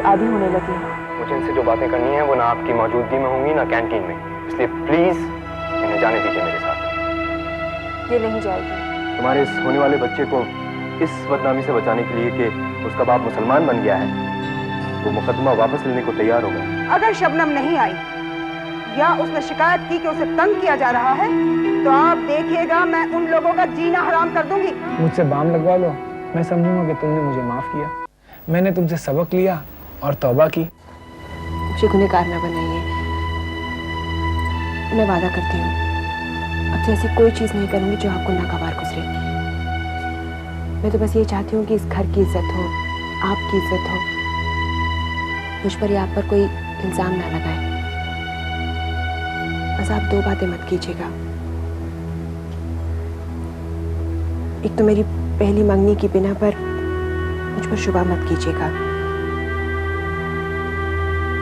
आदी होने लगी हूँ। मुझे इनसे जो बातें करनी है वो ना आपकी मौजूदगी में होंगी ना कैंटीन में, इसलिए प्लीज इन्हें जाने दीजिए मेरे साथ। ये नहीं जाएगी। तुम्हारे इस होने वाले बच्चे को इस बदनामी से बचाने के लिए कि उसका बाप मुसलमान बन गया है, वो मुकदमा वापस लेने को तैयार हो गया। अगर शबनम नहीं आई या उसने शिकायत की कि उसे तंग किया जा रहा है तो आप देखिएगा मैं उन लोगों का जीना हराम कर दूंगी। मुझसे बाम लगवा लो, मैं समझूंगा कि तुमने मुझे माफ किया। मैंने तुमसे सबक लिया और तौबा की। मुझे गुनहगार न बनाइए। मैं वादा करती हूँ अब से ऐसी कोई चीज नहीं करूंगी जो आपको नागवार गुजरे। मैं तो बस ये चाहती हूँ कि इस घर की इज्जत हो, आपकी इज्जत हो, मुझ पर या आप पर कोई इल्जाम ना लगाए। बस आप दो बातें मत कीजिएगा। एक तो मेरी पहली मंगनी की बिना पर मुझ पर शुबा मत कीजिएगा,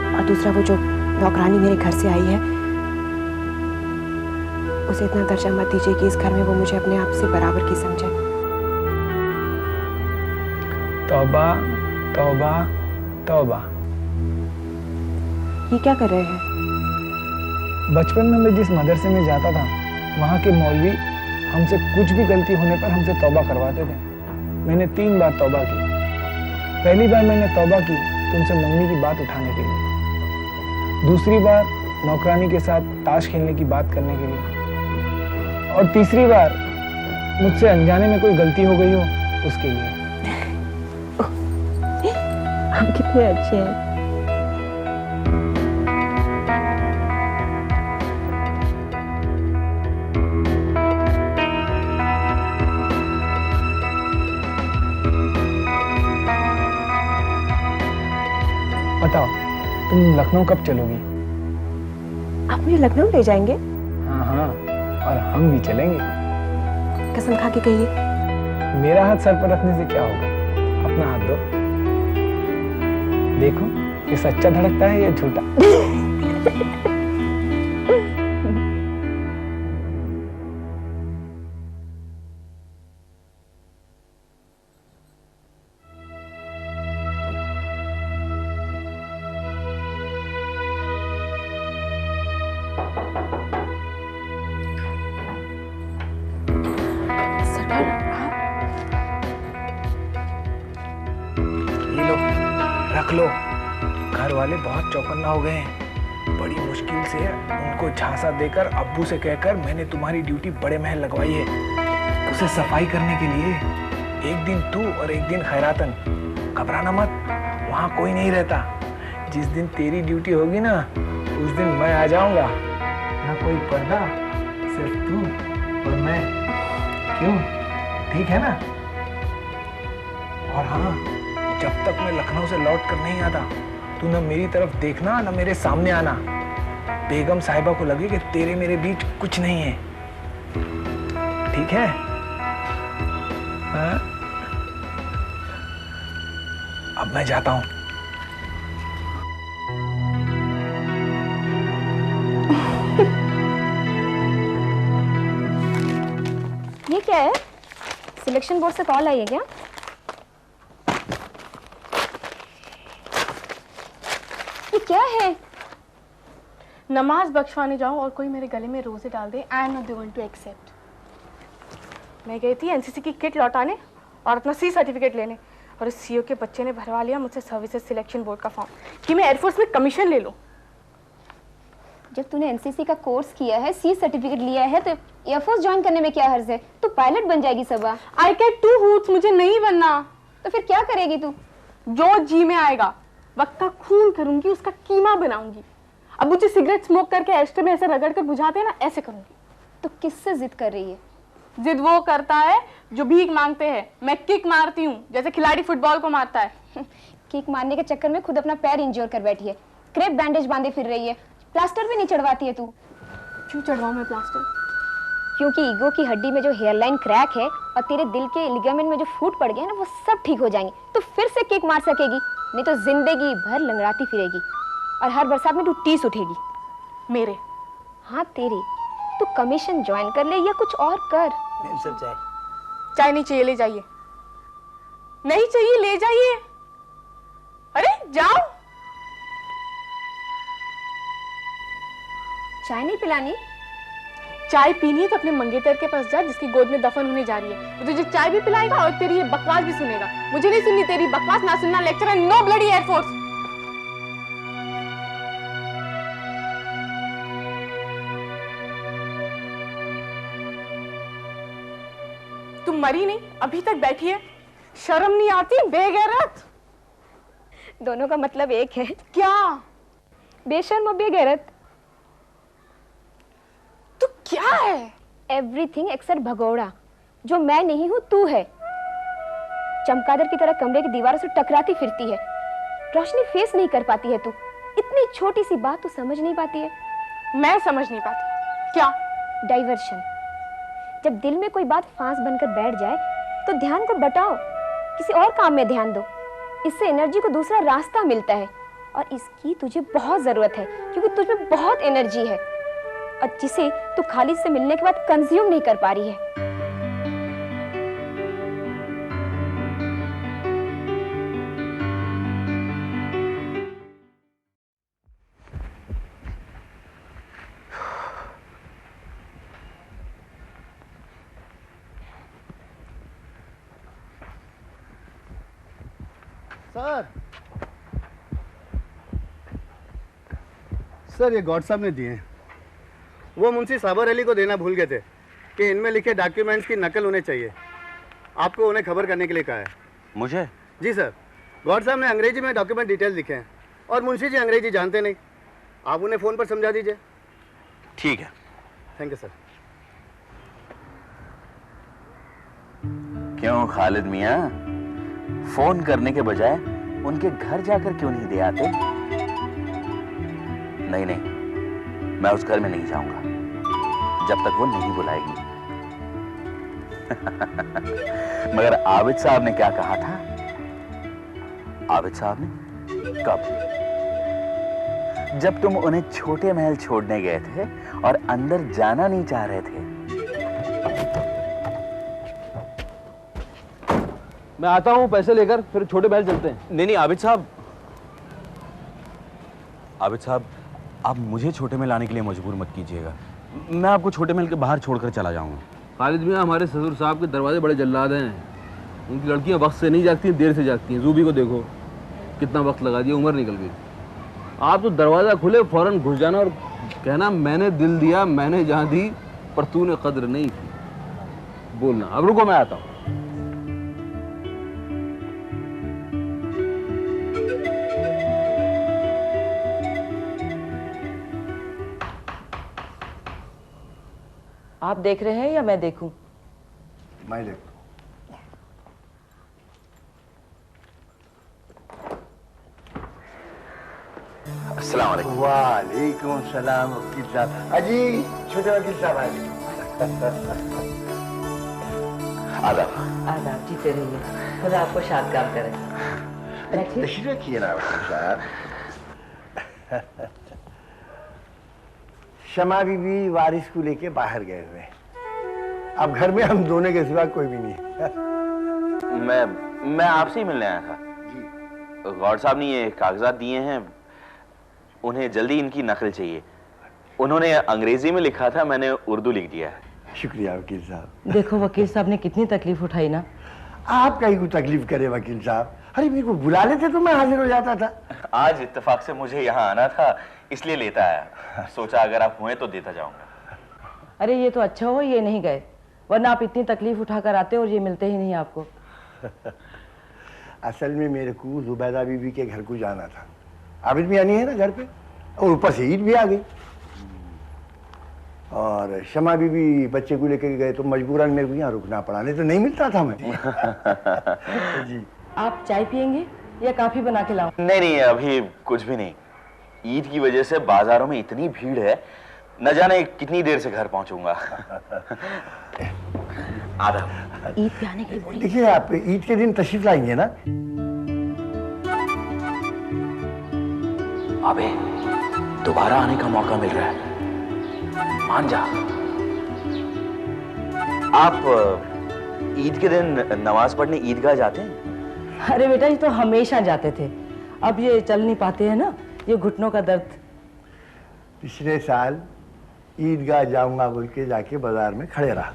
और दूसरा वो जो नौकरानी मेरे घर से आई है उसे इतना दर्जा मत दीजिए कि इस घर में वो मुझे अपने आप से बराबर की समझे। तौबा तौबा तौबा। ये क्या कर रहे हैं? बचपन में मैं जिस मदरसे में जाता था वहाँ के मौलवी हमसे कुछ भी गलती होने पर हमसे तौबा करवाते थे। मैंने 3 बार तौबा की। पहली बार मैंने तौबा की तुमसे मंगनी की बात उठाने के लिए, दूसरी बार नौकरानी के साथ ताश खेलने की बात करने के लिए, और तीसरी बार मुझसे अनजाने में कोई गलती हो गई हो उसके लिए। आप कितने अच्छे हैं। बताओ तुम लखनऊ कब चलोगी? आप मुझे लखनऊ ले जाएंगे? हाँ हाँ, और हम भी चलेंगे। कसम खा के कहिए। मेरा हाथ सर पर रखने से क्या होगा? अपना हाथ दो, देखो ये सच्चा धड़कता है या झूठा। रख लो। घर वाले बहुत चौकन्ना हो गए हैं। बड़ी मुश्किल से उनको झांसा देकर अब्बू से कहकर मैंने तुम्हारी ड्यूटी बड़े महल लगवाई है, उसे सफाई करने के लिए। एक दिन तू और एक दिन खैरातन। घबराना मत, वहां कोई नहीं रहता। जिस दिन तेरी ड्यूटी होगी ना उस दिन मैं आ जाऊंगा। ना कोई पर्दा, सिर्फ तू और मैं। क्यों, ठीक है ना? और हाँ, जब तक मैं लखनऊ से लौट कर नहीं आता तू न मेरी तरफ देखना न मेरे सामने आना। बेगम साहिबा को लगे कि तेरे मेरे बीच कुछ नहीं है, ठीक है? हाँ? अब मैं जाता हूं। ये क्या है? सिलेक्शन बोर्ड से कॉल आई है क्या? ये क्या है? नमाज बख्शवाने जाऊं और कोई मेरे गले में रोजे डाल दे, I am not going to accept. मैं गई थी एनसीसी की किट लौटाने और अपना सी सर्टिफिकेट लेने, और इस सीओ के बच्चे ने भरवा लिया मुझसे सर्विसेज सिलेक्शन बोर्ड का फॉर्म कि मैं एयरफोर्स में कमीशन ले लूं। जब तूने एनसीसी का कोर्स किया है, सी सर्टिफिकेट लिया है, तो एयरफोर्स ज्वाइन करने में क्या हर्ज है? तू पायलट बन जाएगी सबा। आई कैट टू हूट्स, मुझे नहीं बनना। तो फिर क्या करेगी तू? जो जी में आएगा वक्त का खून करूंगी, उसका कीमा बनाऊंगी। अब मुझे सिगरेट स्मोक करके एस्ट्रे में ऐसे रगड़ कर बुझाते हैं ना, ऐसे करूंगी। तो किससे जिद कर रही है? जिद वो करता है जो भीख मांगते हैं, मैं किक मारती हूँ जैसे खिलाड़ी फुटबॉल को मारता है। किक मारने के चक्कर में खुद अपना पैर इंजोर कर बैठी है, क्रेप बैंडेज बांधे फिर रही है, प्लास्टर भी नहीं चढ़वाती है तू। क्यों चढ़वाऊं मैं प्लास्टर? क्योंकि ईगो की हड्डी में जो हेयरलाइन क्रैक है और तेरे दिल के लिगामेंट में जो फूट पड़ गए ना, वो सब ठीक हो जाएंगे। तो फिर से किक मार सकेगी, नहीं तो जिंदगी भर लंगड़ाती फिरेगी और हर बरसात में तू टीस उठेगी। मेरे? हाँ तेरे। तू कमीशन ज्वाइन कर ले या कुछ और कर। चाय नहीं चाहिए, ले जाइए। नहीं चाहिए, ले जाइए। अरे जाओ। चाय नहीं पिलानी? चाय पीनी है तो अपने मंगेतर के पास जा जिसकी गोद में दफन होने जा रही है। वो तुझे चाय भी पिलाएगा और तेरी ये बकवास भी सुनेगा। मुझे नहीं सुननी तेरी बकवास, ना सुनना lecture and no bloody air force. तुम मरी नहीं, अभी तक बैठी है, शर्म नहीं आती बेगैरत? दोनों का मतलब एक है। क्या? बेशर्म और बेगैरत। तू क्या है? एवरीथिंग एक्सेप्ट भगोड़ा। जो मैं नहीं हूं तू है। चमगादड़ की तरह कमरे की दीवारों से टकराती फिरती है, रोशनी फेस नहीं कर पाती है तू। इतनी छोटी सी बात तू समझ नहीं पाती है। मैं समझ नहीं पाती। क्या? डाइवर्शन। जब दिल में कोई बात फांस बनकर बैठ जाए तो ध्यान को बटाओ, किसी और काम में ध्यान दो। इससे एनर्जी को दूसरा रास्ता मिलता है और इसकी तुझे बहुत जरूरत है क्योंकि तुझमें बहुत एनर्जी है और जिसे तू खालिद से मिलने के बाद कंज्यूम नहीं कर पा रही है। सर ये गॉड साहब ने दिए हैं। वो मुंशी साबर अली को देना भूल गए थे कि इनमें लिखे डॉक्यूमेंट्स की नकल होने चाहिए। आपको उन्हें खबर करने के लिए कहा है। मुझे? जी सर, गॉड साहब ने अंग्रेजी में डॉक्यूमेंट डिटेल लिखे हैं और मुंशी जी अंग्रेजी जानते नहीं। आप उन्हें फ़ोन पर समझा दीजिए। ठीक है। Thank you sir. क्यों खालिद मियाँ, फोन करने के बजाय उनके घर जाकर क्यों नहीं दे आते? नहीं नहीं, मैं उस घर में नहीं जाऊंगा जब तक वो नहीं बुलाएगी। मगर आबिद साहब ने क्या कहा था? आबिद साहब ने कब? जब तुम उन्हें छोटे महल छोड़ने गए थे और अंदर जाना नहीं चाह रहे थे। मैं आता हूं पैसे लेकर, फिर छोटे महल चलते हैं। नहीं नहीं आबिद साहब, आबिद साहब आप मुझे छोटे महल आने के लिए मजबूर मत कीजिएगा। मैं आपको छोटे महल के बाहर छोड़कर चला जाऊंगा। खालिद मियाँ, हमारे ससुर साहब के दरवाजे बड़े जल्लाद हैं। उनकी लड़कियां वक्त से नहीं जागती हैं, देर से जागती हैं। जूबी को देखो कितना वक्त लगा दिया, उम्र निकल गई। आप तो दरवाज़ा खुले फौरन घुस जाना और कहना मैंने दिल दिया, मैंने जान दी, पर तूने कद्र नहीं की। बोलना अब रुको, मैं आता हूँ। आप देख रहे हैं या मैं देखूं? मैं देखता हूँ। अस्सलाम वालेकुम। वालेकुम सलाम वकील साहब। अजी छोटे वकील साहब आए। आदाब। आदाब, जीते रहिए, खुदा आपको शादगार करे। तशरीफ रखिए ना वकील साहब। शमा बीबी वारिस को लेके बाहर गए हुए। अब घर में हम दोनों के सिवा कोई भी नहीं है। मैं आपसे ही मिलने आया था जी। गौर साहब ने ये कागजात दिए हैं, उन्हें जल्दी इनकी नकल चाहिए। उन्होंने अंग्रेजी में लिखा था, मैंने उर्दू लिख दिया है। शुक्रिया वकील साहब। देखो वकील साहब ने कितनी तकलीफ उठाई ना। आप कहीं को तकलीफ करे वकील साहब। अरे मेरे को बुला लेते तो मैं हाजिर हो जाता था। आज इत्तेफाक से मुझे यहाँ आना था, इसलिए लेता आया। सोचा अगर आप हुए तो देता जाऊंगा। अरे ये तो अच्छा हो ये नहीं गए, वरना आप इतनी तकलीफ उठाकर आते और ये मिलते ही नहीं आपको। असल में मेरे को जुबैदा बीबी के घर को जाना था। आबिद भी आनी है ना घर पे, और ऊपर से ईद भी आ गई। और शमा बीबी बच्चे को लेकर गए तो मजबूरन मेरे को यहाँ रुकना पड़ा, नहीं तो नहीं मिलता था मैं। जी। आप चाय पियेंगे या काफी बना के लाऊं? नहीं नहीं, अभी कुछ भी नहीं। ईद की वजह से बाजारों में इतनी भीड़ है, न जाने कितनी देर से घर पहुंचूंगा। आधा ईद पे आने के लिए। देखिए आप ईद के दिन तशरीफ लाएंगे ना? अबे दोबारा आने का मौका मिल रहा है, मान जा। आप ईद के दिन नमाज पढ़ने ईदगाह जाते हैं? अरे बेटा ये तो हमेशा जाते थे, अब ये चल नहीं पाते हैं ना, ये घुटनों का दर्द। पिछले साल ईदगाह जाऊंगा बोल के जाके बाजार में खड़े रहा।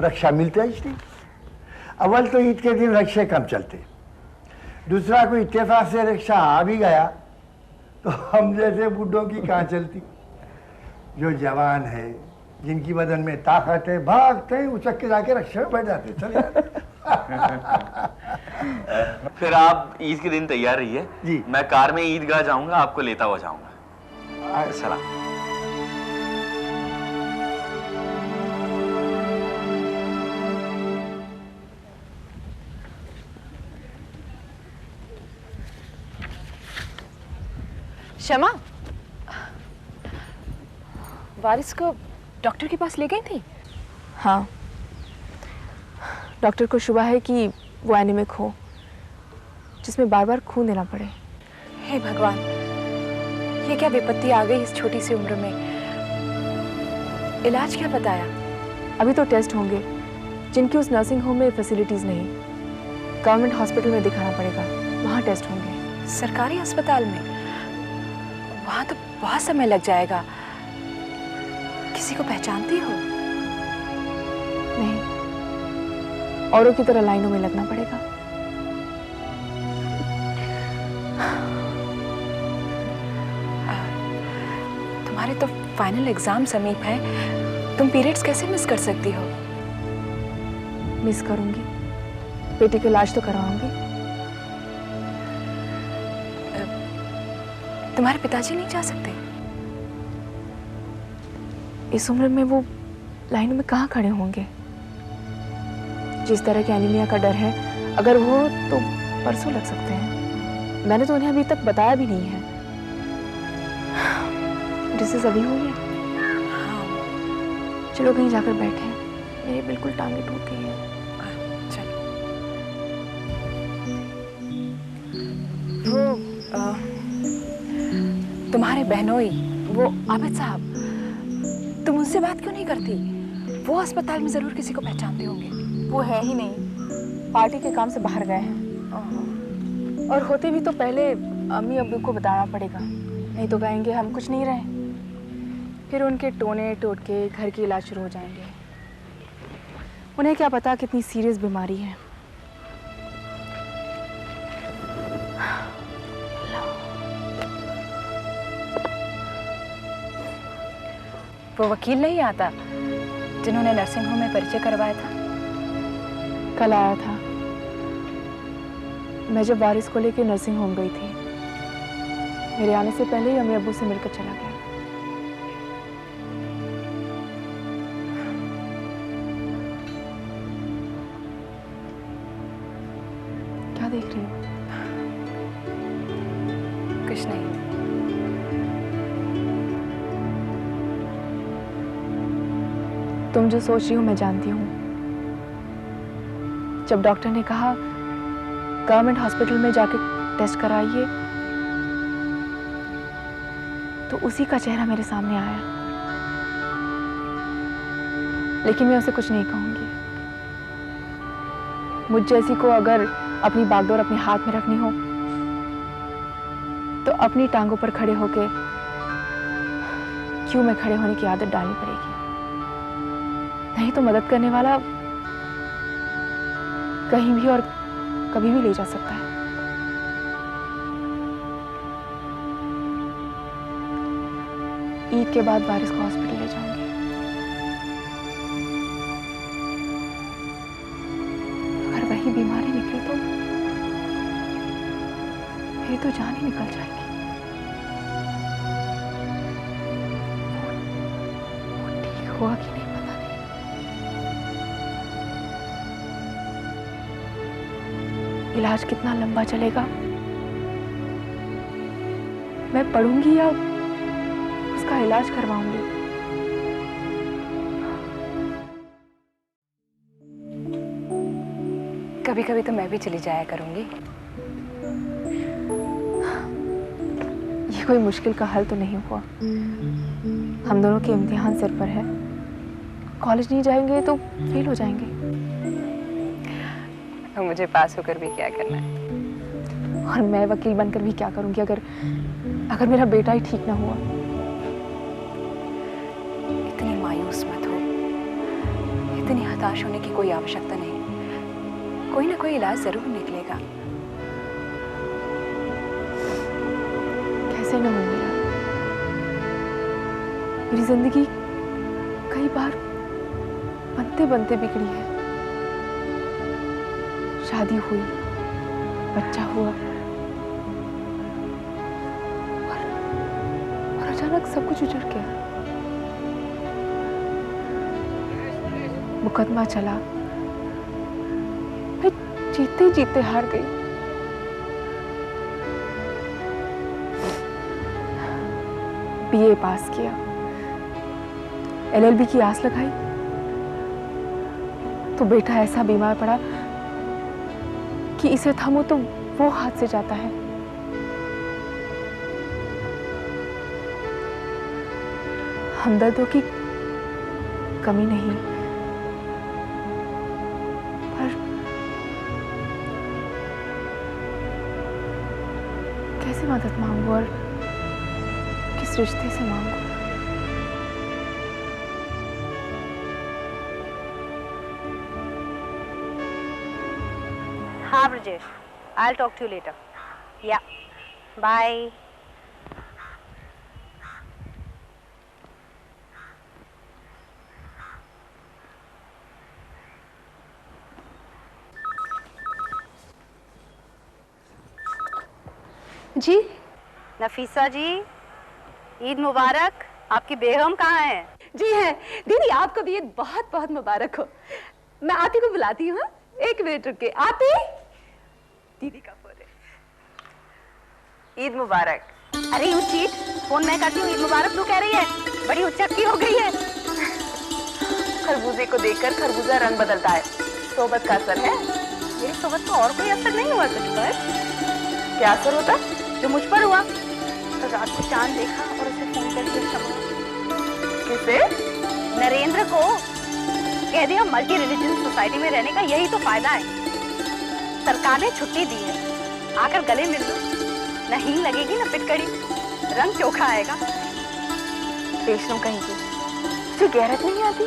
रक्षा मिलता ही नहीं। अव्वल तो ईद के दिन रक्षे कम चलते, दूसरा कोई इत्तेफाक से रिक्शा आ भी गया तो हम जैसे बूढ़ों की कहाँ चलती। जो जवान है, जिनकी बदन में ताकत है, भागते ही उचक के जाके रक्षा में बैठ जाते, चले जाते। फिर आप ईद के दिन तैयार रहिए जी। मैं कार में ईदगाह जाऊंगा, आपको लेता हुआ जाऊंगा। सलाम। शमा, वारिस को डॉक्टर के पास ले गई थी? हाँ, डॉक्टर को शुबा है कि वो एनीमिक हो, जिसमें बार बार खून देना पड़े। हे भगवान, ये क्या विपत्ति आ गई इस छोटी सी उम्र में। इलाज क्या बताया? अभी तो टेस्ट होंगे, जिनकी उस नर्सिंग होम में फैसिलिटीज़ नहीं। गवर्नमेंट हॉस्पिटल में दिखाना पड़ेगा, वहाँ टेस्ट होंगे। सरकारी अस्पताल में? वहाँ तो बहुत समय लग जाएगा। किसी को पहचानती हो? नहीं, औरों की तरह लाइनों में लगना पड़ेगा। तुम्हारे तो फाइनल एग्जाम समीप है, तुम पीरियड्स कैसे मिस कर सकती हो? मिस करूंगी, बेटे का इलाज तो करवाऊंगी। तुम्हारे पिताजी नहीं जा सकते? इस उम्र में वो लाइनों में कहाँ खड़े होंगे? जिस तरह के एनीमिया का डर है, अगर वो तो परसों लग सकते हैं। मैंने तो उन्हें अभी तक बताया भी नहीं है। डिसीज अभी हुई है। चलो कहीं जाकर बैठे हैं, मेरी बिल्कुल टांगें टूट गई हैं। चलो। वो तुम्हारे बहनोई, वो आबिद साहब, तुम उनसे बात क्यों नहीं करती? वो अस्पताल में जरूर किसी को पहचानते होंगे। वो है ही नहीं, पार्टी के काम से बाहर गए हैं। और होते भी तो पहले अम्मी अब्बू को बताना पड़ेगा, नहीं तो कहेंगे हम कुछ नहीं रहे। फिर उनके टोने टोटके घर के इलाज शुरू हो जाएंगे। उन्हें क्या पता कितनी सीरियस बीमारी है। वो वकील नहीं आता जिन्होंने नर्सिंग होम में परिचय करवाया था? कल आया था, मैं जब वारिस को लेकर नर्सिंग होम गई थी। मेरे आने से पहले ही अम्मी अब्बू से मिलकर चला गया। क्या देख रही हो? कुछ नहीं। तुम जो सोच रही हो मैं जानती हूँ। जब डॉक्टर ने कहा गवर्नमेंट हॉस्पिटल में जाके टेस्ट कराइए, तो उसी का चेहरा मेरे सामने आया। लेकिन मैं उसे कुछ नहीं कहूंगी। मुझ जैसी को अगर अपनी बागडोर अपने हाथ में रखनी हो तो अपनी टांगों पर खड़े होके क्यों में खड़े होने की आदत डालनी पड़ेगी। नहीं तो मदद करने वाला कहीं भी और कभी भी ले जा सकता है। ईद के बाद वारिस को हॉस्पिटल ले जाऊंगी। अगर वही बीमारी निकली तो मेरी तो जान ही निकल जाएगी। वो ठीक हुआ कि नहीं पता नहीं। इलाज कितना लंबा चलेगा, मैं पढ़ूंगी या उसका इलाज करवाऊंगी? कभी कभी तो मैं भी चली जाया करूंगी। ये कोई मुश्किल का हल तो नहीं हुआ। हम दोनों के इम्तिहान सिर पर है। कॉलेज नहीं जाएंगे तो फेल हो जाएंगे। तो मुझे पास होकर भी क्या करना है? और मैं वकील बनकर भी क्या करूंगी अगर मेरा बेटा ही ठीक ना हुआ। इतनी हताश होने की कोई आवश्यकता नहीं, कोई ना कोई इलाज जरूर निकलेगा। कैसे न हो मेरा, मेरी जिंदगी कई बार बनते बनते बिगड़ी है। शादी हुई, बच्चा हुआ और अचानक सब कुछ उजड़ गया। मुकदमा चला, मैं जीते जीते हार गई। बीए पास किया, एलएलबी की आस लगाई, तो बेटा ऐसा बीमार पड़ा कि इसे थमो तो वो हाथ से जाता है। हमदर्दों की कमी नहीं, पर कैसे मदद मांगू और किस रिश्ते से मांगू? हाँ Brajesh, I'll talk to you later. Yeah, bye. जी नफीसा जी, ईद मुबारक। आपकी बेगम कहाँ है? जी है दीदी, आपको भी ईद बहुत बहुत मुबारक हो। मैं आती को बुलाती हूँ, एक मिनट रुके। आती, दीदी का फोन है। ईद मुबारक। अरे यू चीट, फोन मैं करती हूँ, ईद मुबारक तू कह रही है? बड़ी उच्चक्की हो गई है। खरबूजे को देखकर खरबूजा रंग बदलता है, सोबत का असर है। मेरी सोबत को और कोई असर नहीं हुआ तुझ पर? क्या असर होता? जो मुझ पर हुआ। तो रात को चांद देखा और उसे फोन करके क्षमा। किसे? नरेंद्र को। कह दिया मल्टी रिलीजन सोसाइटी में रहने का यही तो फायदा है। सरकार ने छुट्टी दी है, आकर गले मिल लो। नहीं लगेगी ना पिटकड़ी, रंग चोखा आएगा। बेशरम कहीं की, तुझे गैरत नहीं आती?